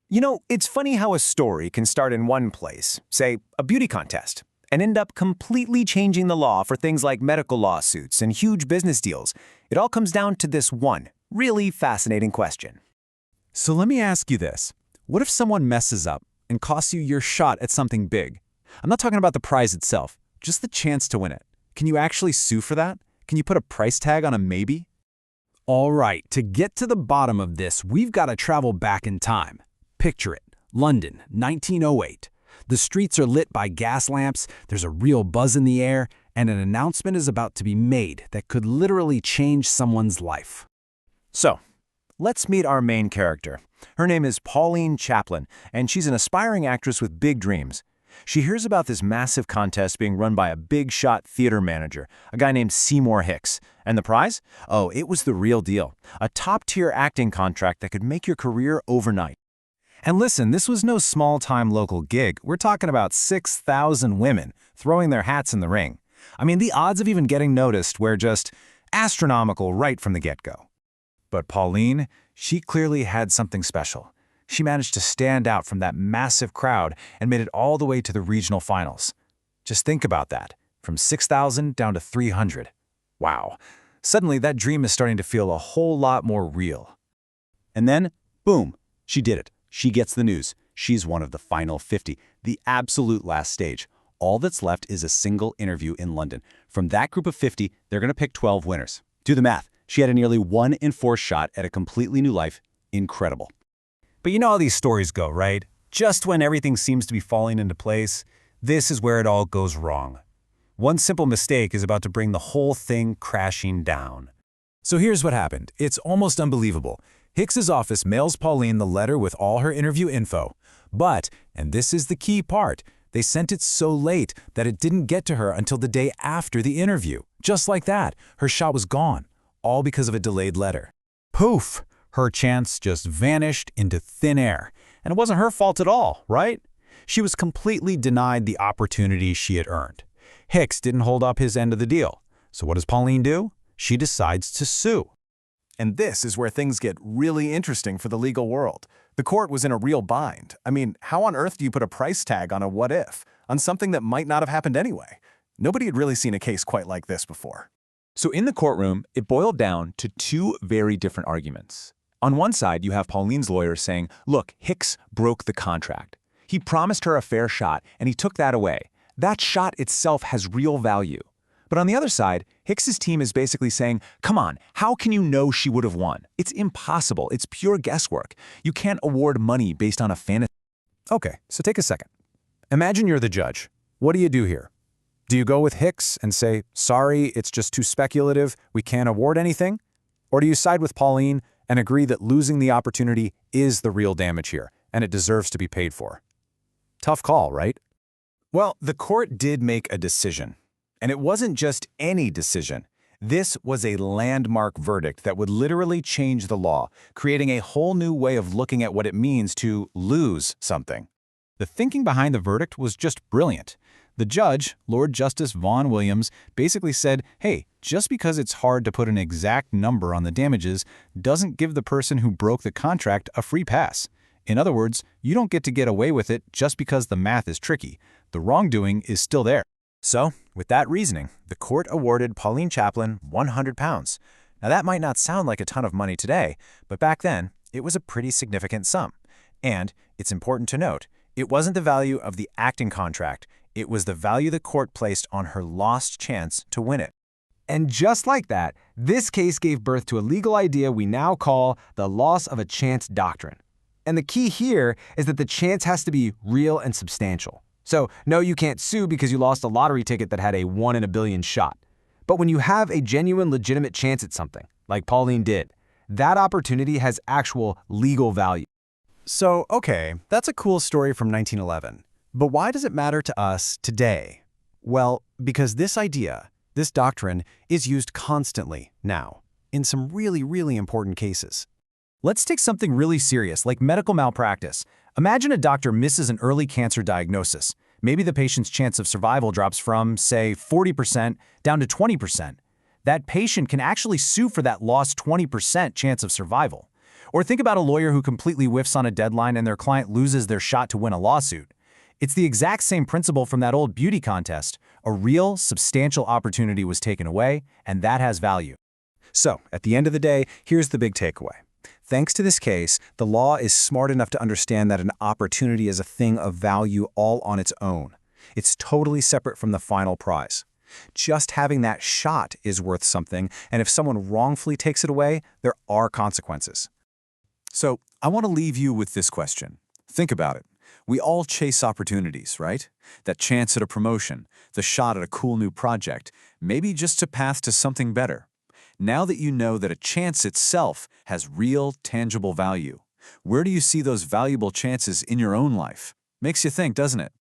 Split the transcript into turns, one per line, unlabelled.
You know, it's funny how a story can start in one place, say a beauty contest, and end up completely changing the law for things like medical lawsuits and huge business deals. It all comes down to this one really fascinating question.
So let me ask you this. What if someone messes up and costs you your shot at something big? I'm not talking about the prize itself, just the chance to win it. Can you actually sue for that? Can you put a price tag on a maybe? All right, to get to the bottom of this, we've got to travel back in time. Picture it, London, 1908. The streets are lit by gas lamps, there's a real buzz in the air, and an announcement is about to be made that could literally change someone's life.
So, let's meet our main character. Her name is Pauline Chaplin, and she's an aspiring actress with big dreams. She hears about this massive contest being run by a big-shot theater manager, a guy named Seymour Hicks. And the prize? Oh, it was the real deal. A top-tier acting contract that could make your career overnight. And listen, this was no small-time local gig. We're talking about 6,000 women throwing their hats in the ring. I mean, the odds of even getting noticed were just astronomical right from the get-go. But Pauline, she clearly had something special. She managed to stand out from that massive crowd and made it all the way to the regional finals. Just think about that, from 6,000 down to 300. Wow. Suddenly, that dream is starting to feel a whole lot more real. And then, boom, she did it. She gets the news. She's one of the final 50, the absolute last stage. All that's left is a single interview in London. From that group of 50, they're going to pick 12 winners. Do the math. She had a nearly 1 in 4 shot at a completely new life. Incredible. But you know how these stories go, right? Just when everything seems to be falling into place, this is where it all goes wrong. One simple mistake is about to bring the whole thing crashing down. So here's what happened. It's almost unbelievable. Hicks's office mails Pauline the letter with all her interview info. But, and this is the key part, they sent it so late that it didn't get to her until the day after the interview. Just like that, her shot was gone, all because of a delayed letter. Poof! Her chance just vanished into thin air. And it wasn't her fault at all, right? She was completely denied the opportunity she had earned. Hicks didn't hold up his end of the deal. So what does Pauline do? She decides to sue. And this is where things get really interesting for the legal world. The court was in a real bind. I mean, how on earth do you put a price tag on a what if, on something that might not have happened anyway? Nobody had really seen a case quite like this before. So in the courtroom, it boiled down to two very different arguments. On one side, you have Pauline's lawyer saying, look, Hicks broke the contract. He promised her a fair shot, and he took that away. That shot itself has real value. But on the other side, Hicks's team is basically saying, come on, how can you know she would have won? It's impossible. It's pure guesswork. You can't award money based on a fantasy. Okay, so take a second. Imagine you're the judge. What do you do here? Do you go with Hicks and say, sorry, it's just too speculative, we can't award anything? Or do you side with Pauline and agree that losing the opportunity is the real damage here, and it deserves to be paid for? Tough call, right? Well, the court did make a decision. And it wasn't just any decision. This was a landmark verdict that would literally change the law, creating a whole new way of looking at what it means to lose something. The thinking behind the verdict was just brilliant. The judge, Lord Justice Vaughan Williams, basically said, hey, just because it's hard to put an exact number on the damages doesn't give the person who broke the contract a free pass. In other words, you don't get away with it just because the math is tricky. The wrongdoing is still there. So, with that reasoning, the court awarded Pauline Chaplin £100. Now that might not sound like a ton of money today, but back then, it was a pretty significant sum. And, it's important to note, it wasn't the value of the acting contract, it was the value the court placed on her lost chance to win it. And just like that, this case gave birth to a legal idea we now call the loss of a chance doctrine. And the key here is that the chance has to be real and substantial. So, no, you can't sue because you lost a lottery ticket that had a 1 in a billion shot. But when you have a genuine, legitimate chance at something, like Pauline did, that opportunity has actual legal value. So, okay, that's a cool story from 1911. But why does it matter to us today? Well, because this idea, this doctrine, is used constantly now, in some really, really important cases. Let's take something really serious, like medical malpractice. Imagine a doctor misses an early cancer diagnosis. Maybe the patient's chance of survival drops from, say, 40% down to 20%. That patient can actually sue for that lost 20% chance of survival. Or think about a lawyer who completely whiffs on a deadline and their client loses their shot to win a lawsuit. It's the exact same principle from that old beauty contest. A real, substantial opportunity was taken away, and that has value. So, at the end of the day, here's the big takeaway. Thanks to this case, the law is smart enough to understand that an opportunity is a thing of value all on its own. It's totally separate from the final prize. Just having that shot is worth something, and if someone wrongfully takes it away, there are consequences.
So, I want to leave you with this question. Think about it. We all chase opportunities, right? That chance at a promotion, the shot at a cool new project, maybe just a path to something better. Now that you know that a chance itself has real, tangible value, where do you see those valuable chances in your own life? Makes you think, doesn't it?